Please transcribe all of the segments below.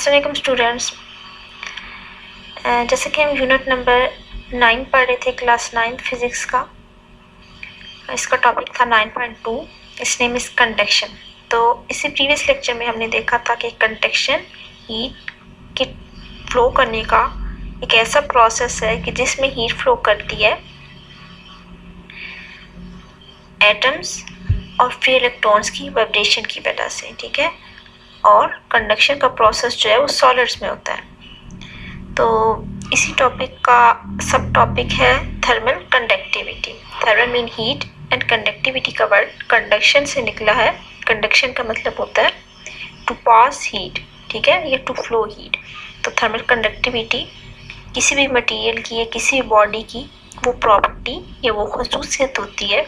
अस्सलाम वालेकुम स्टूडेंट्स। जैसे कि हम यूनिट नंबर 9 पढ़ रहे थे, क्लास 9 फिज़िक्स का। इसका टॉपिक था 9.2, इस नेम इज़ कंडक्शन। तो इसी प्रीवियस लेक्चर में हमने देखा था कि कंडक्शन हीट के फ्लो करने का एक ऐसा प्रोसेस है कि जिसमें हीट फ्लो करती है एटम्स और फ्री इलेक्ट्रॉन्स की वाइब्रेशन की वजह से, ठीक है। और कंडक्शन का प्रोसेस जो है वो सॉलिड्स में होता है। तो इसी टॉपिक का सब टॉपिक है thermal conductivity. Thermal mean heat and conductivity का वर्ड कंडक्शन से निकला है। कंडक्शन का मतलब होता है टू पास हीट, ठीक है, या टू फ्लो हीट। तो थर्मल कंडक्टिविटी किसी भी मटेरियल की या किसी भी बॉडी की वो प्रॉपर्टी या वो खसूसियत होती है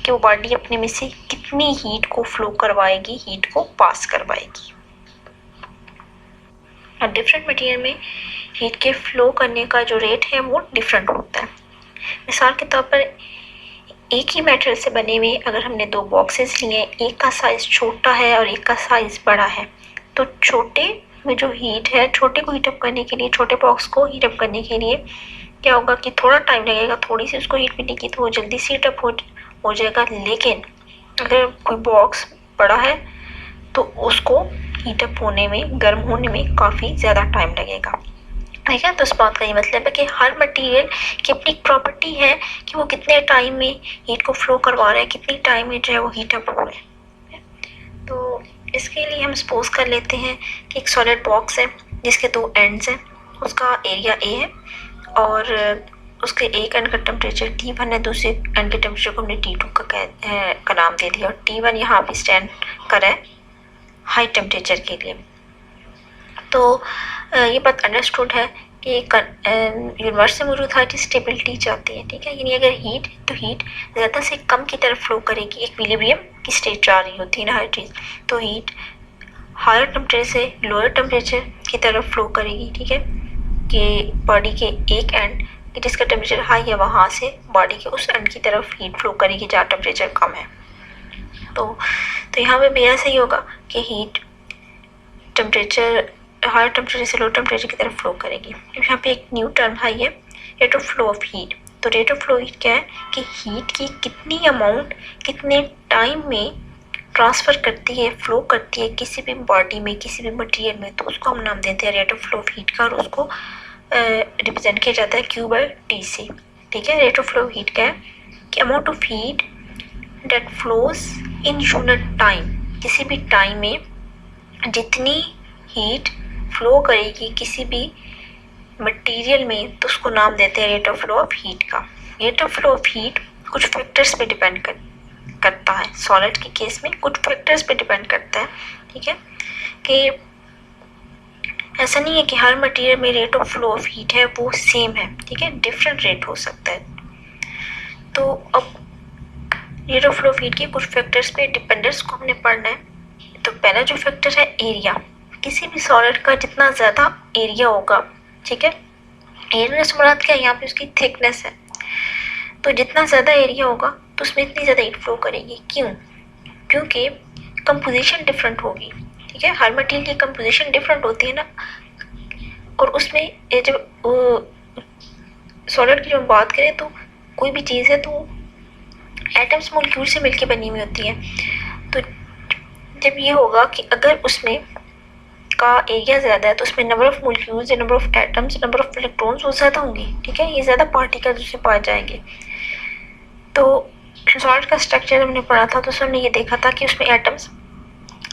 कि वो बॉडी अपने में से कितनी हीट को फ्लो करवाएगी, हीट को पास करवाएगी। और डिफरेंट मटेरियल में हीट के फ्लो करने का जो रेट है वो डिफरेंट होता है। मिसाल के तौर पर एक ही मेटेरियल से बने हुए अगर हमने दो बॉक्सेस लिए, एक का साइज़ छोटा है और एक का साइज़ बड़ा है, तो छोटे में जो हीट है, छोटे को हीटअप करने के लिए, छोटे बॉक्स को हीटअप करने के लिए क्या होगा कि थोड़ा टाइम लगेगा, थोड़ी सी उसको हीट मिलेगी तो वो जल्दी से हीटअप हो जाएगा। लेकिन अगर कोई बॉक्स बड़ा है तो उसको हीटअप होने में, गर्म होने में काफ़ी ज़्यादा टाइम लगेगा, ठीक है। तो इस बात का ये मतलब है कि हर मटेरियल की अपनी प्रॉपर्टी है कि वो कितने टाइम में हीट को फ्लो करवा रहा है, कितनी टाइम में जो है वो हीटअप हो रहा है। तो इसके लिए हम सपोज कर लेते हैं कि एक सॉलिड बॉक्स है जिसके दो एंड्स हैं, उसका एरिया ए है और उसके एक एंड का टेम्परेचर T1 है, दूसरे एंड के टेम्परेचर को हमने T2 का नाम दे दिया और T1 यहाँ पे स्टैंड कर है हाई टेम्परेचर के लिए। तो ये बात अंडरस्टूड है कि यूनिवर्स में मौजूद हर चीज़ स्टेबिलिटी चाहती है, ठीक है। यानी अगर हीट तो हीट ज़्यादा से कम की तरफ फ्लो करेगी, एक इक्विलिब्रियम की स्टेट जा रही होती है ना हर चीज़। तो हीट हायर टेम्परेचर से लोअर टेम्परेचर की तरफ फ्लो करेगी, ठीक है, कि बॉडी के एक एंड जिसका टेम्परेचर हाई है वहाँ से बॉडी के उस एंड की तरफ हीट फ्लो करेगी जहाँ टेम्परेचर कम है। तो यहाँ पे भी ऐसा ही होगा कि हीट टेम्परेचर हायर टेम्परेचर से लो टेम्परेचर की तरफ फ्लो करेगी। यहाँ पे एक न्यू टर्म है ये rate of flow of heat. तो रेट ऑफ फ्लो हीट क्या है कि हीट की कितनी अमाउंट कितने टाइम में ट्रांसफ़र करती है, फ्लो करती है किसी भी बॉडी में, किसी भी मटेरियल में, तो उसको हम नाम देते हैं rate of flow of heat का और उसको रिप्रेजेंट किया जाता है Q/T से, ठीक है। Rate of flow of heat क्या है कि amount of heat that flows in unit time, किसी भी टाइम में जितनी हीट फ्लो करेगी किसी भी मटेरियल में, तो उसको नाम देते हैं rate of flow of heat का। Rate of flow of heat कुछ फैक्टर्स पे डिपेंड करता है। सॉलिड के केस में कुछ फैक्टर्स पे डिपेंड करता है, ठीक है, कि ऐसा नहीं है कि हर मटेरियल में rate of flow of heat है वो सेम है, ठीक है, डिफरेंट रेट हो सकता है। तो अब rate of flow of heat के कुछ फैक्टर्स पे डिपेंडेंस को हमने पढ़ना है। तो पहला जो फैक्टर है एरिया, किसी भी सॉलिड का जितना ज़्यादा एरिया होगा, ठीक है, एरिया से मुराद क्या है, यहाँ पे उसकी थिकनेस है। तो जितना ज़्यादा एरिया होगा तो उसमें इतनी ज़्यादा हीट फ्लो करेगी। क्यों? क्योंकि कंपोजिशन डिफरेंट होगी, ठीक है। हर मटेरियल की कंपोजिशन डिफरेंट होती है ना, और उसमें जब सॉलिड की जब बात करें तो कोई भी चीज़ है तो एटम्स मॉलिक्यूल से मिलकर बनी हुई होती है। तो जब ये होगा कि अगर उसमें का एरिया ज़्यादा है तो उसमें number of molecules, number of atoms, number of electrons वो ज़्यादा होंगे, ठीक है, ये ज़्यादा पार्टिकल्स उसमें पाए जाएंगे। तो सॉलिड का स्ट्रक्चर हमने पढ़ा था तो उसमें ये देखा था कि उसमें atoms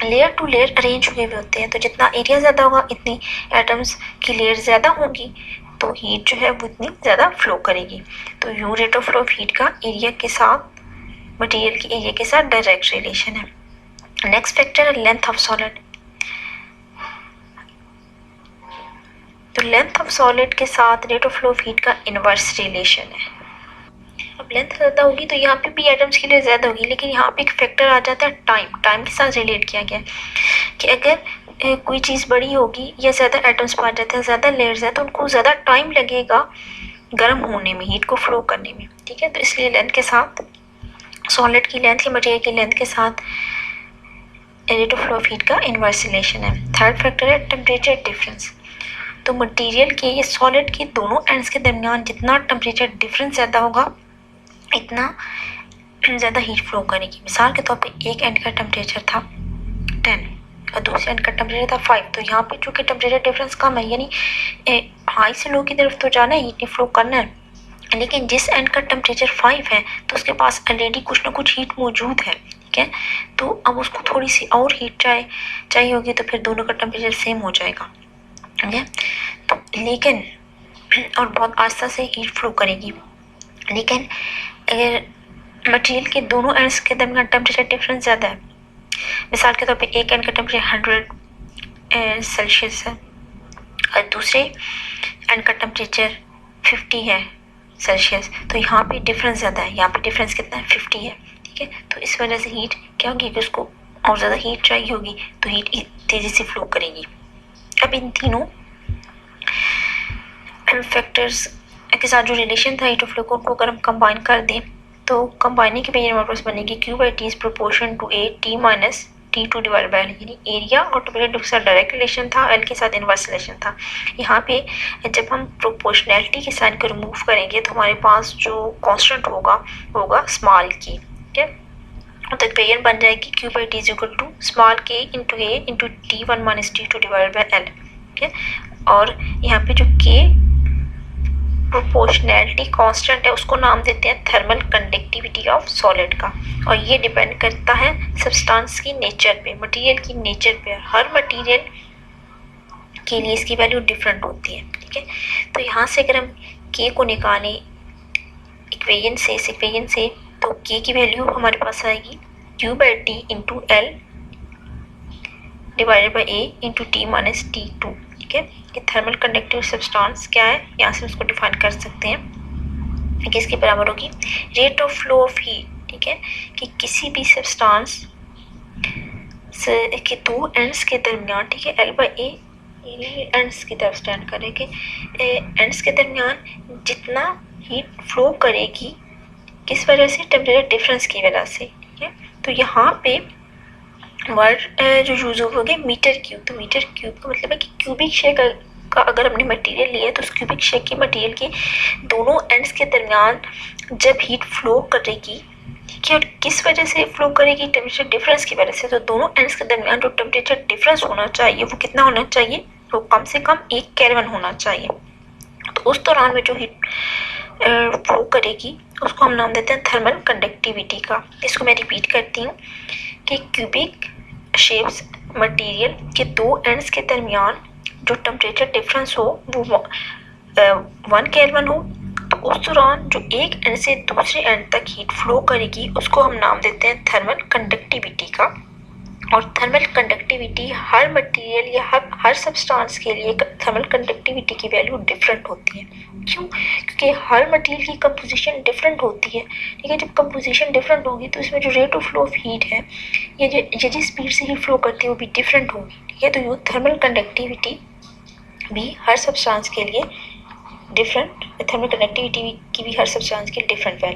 layer to layer arrange हुए हुए होते हैं। तो जितना एरिया ज़्यादा होगा इतनी एटम्स की लेयर ज़्यादा होंगी, तो हीट जो है वो इतनी ज़्यादा फ्लो करेगी। तो you rate of flow of heat का एरिया के साथ, मटेरियल के एरिया के साथ डायरेक्ट रिलेशन है। नेक्स्ट फैक्टर है लेंथ ऑफ सॉलिड। तो लेंथ ऑफ सॉलिड के साथ rate of flow of heat का इनवर्स रिलेशन है। अब लेंथ ज़्यादा होगी तो यहाँ पे भी एटम्स की लेयर ज़्यादा होगी, लेकिन यहाँ पे एक फैक्टर आ जाता है टाइम। टाइम के साथ रिलेट किया गया कि अगर कोई चीज़ बड़ी होगी या ज़्यादा एटम्स पाए जाते हैं, ज़्यादा लेयर्स हैं, तो उनको ज़्यादा टाइम लगेगा गर्म होने में, हीट को फ्लो करने में, ठीक है। तो इसलिए लेंथ के साथ, सॉलिड की लेंथ या मटेरियल की लेंथ के साथ rate of flow of heat का इनवर्स रिलेशन है। थर्ड फैक्टर है टेम्परेचर डिफरेंस। तो मटेरियल के ये सॉलिड के दोनों एंड्स के दरमियान जितना टेम्परेचर डिफरेंस ज़्यादा होगा इतना ज़्यादा हीट फ्लो करेगी। मिसाल के तौर पे एक एंड का टेम्परेचर था 10 और दूसरे एंड का टेम्परेचर था 5, तो यहाँ पे चूँकि टेम्परेचर डिफरेंस कम है यानी हाई से लो की तरफ तो जाना है, हीट नहीं फ्लो करना है, लेकिन जिस एंड का टेम्परेचर 5 है तो उसके पास ऑलरेडी कुछ ना कुछ हीट मौजूद है, ठीक है। तो अब उसको थोड़ी सी और हीट चाहिए होगी तो फिर दोनों का टेम्परेचर सेम हो जाएगा, ठीक है। तो लेकिन और बहुत आस्ता से हीट फ्लो करेगी। लेकिन अगर मटेरियल के दोनों एंड्स के दरमियान टेम्परेचर डिफरेंस ज़्यादा है, मिसाल के तौर पे एक एंड का टेम्परेचर 100 सेल्सियस है और दूसरे एंड का टेम्परेचर 50 है सेल्सियस, तो यहाँ पे डिफरेंस ज़्यादा है, यहाँ पे डिफरेंस कितना है 50 है, ठीक है। तो इस वजह से हीट क्या होगी कि उसको और ज़्यादा हीट चाहिए होगी तो हीट तेज़ी से फ्लो करेगी। अब इन तीनों फैक्टर्स के साथ जो रिलेशन था हीट ऑफ फ्लो को उनको अगर हम कंबाइन कर दें तो कंबाइनिंग के लिए हमारे पास बनेगी Q by T is proportion to A T minus T2 divide by L, यानी एरिया और टेम्परेचर के साथ डायरेक्ट रिलेशन था, L के साथ इनवर्स रिलेशन था। यहाँ पे जब हम प्रोपोर्शनैलिटी के साइन को रिमूव करेंगे तो हमारे पास जो कांस्टेंट होगा स्मॉल की, ठीक है। तो इक्वेशन बन जाएगी Q by T is equal to small k into A into T1 minus T2 divide by L, ठीक है। और यहाँ पे जो K प्रोपोर्शनैलिटी कांस्टेंट है उसको नाम देते हैं थर्मल कंडक्टिविटी ऑफ सॉलिड का, और ये डिपेंड करता है सब्सटेंस की नेचर पे, मटेरियल की नेचर पे। हर मटेरियल के लिए इसकी वैल्यू डिफरेंट होती है, ठीक है। तो यहाँ से अगर हम K को निकालें इक्वेशन से तो K की वैल्यू हमारे पास आएगी Q by T into L divided by A into T minus T2, ठीक है। ये थर्मल कंडक्टिव सब्सटेंस क्या है, यहाँ से उसको डिफाइन कर सकते हैं कि इसके बराबर होगी rate of flow of heat, ठीक है। कि किसी भी सब्सटेंस के दो एंड्स के दरमियान, ठीक है, L बाई A एंड्स की तरफ स्टैंड करेंगे, एंड्स के दरमियान जितना हीट फ्लो करेगी किस वजह से, टेम्परेचर डिफरेंस की वजह से, ठीक है। तो यहाँ पे वर्ड जो यूज होगा मीटर क्यूब, तो मीटर क्यूब का मतलब है कि क्यूबिक शेक का अगर हमने मटेरियल लिया है तो उस क्यूबिक शेक के मटेरियल के दोनों एंड्स के दरमियान जब हीट फ्लो करेगी, ठीक है, और किस वजह से फ्लो करेगी, टेम्परेचर डिफरेंस की वजह से, तो दोनों एंड्स के दरमियान जो टेम्परेचर डिफरेंस होना चाहिए वो कितना होना चाहिए, वो कम से कम 1 केल्विन होना चाहिए। तो उस दौरान में जो हीट फ्लो करेगी उसको हम नाम देते हैं थर्मल कंडक्टिविटी का। इसको मैं रिपीट करती हूँ कि क्यूबिक शेप्स मटेरियल के दो एंड्स के दरमियान जो टेम्परेचर डिफरेंस हो वो 1 केल्विन हो, तो उस दौरान जो एक एंड से दूसरे एंड तक हीट फ्लो करेगी उसको हम नाम देते हैं थर्मल कंडक्टिविटी का। और थर्मल कंडक्टिविटी हर मटेरियल या हर सब्सटेंस के लिए थर्मल कंडक्टिविटी की वैल्यू डिफरेंट होती है। क्यों? क्योंकि हर मटेरियल की कंपोजिशन डिफरेंट होती है, ठीक है। जब कंपोजिशन डिफरेंट होगी तो इसमें जो rate of flow of heat है ये जिस स्पीड से हीट फ्लो करती है वो भी डिफरेंट होगी, ठीक है। तो ये थर्मल कंडक्टिविटी भी हर सब्सटेंस के लिए डिफरेंट, थर्मल कंडक्टिविटी की भी हर सब्सटेंस के डिफरेंट वैल्यू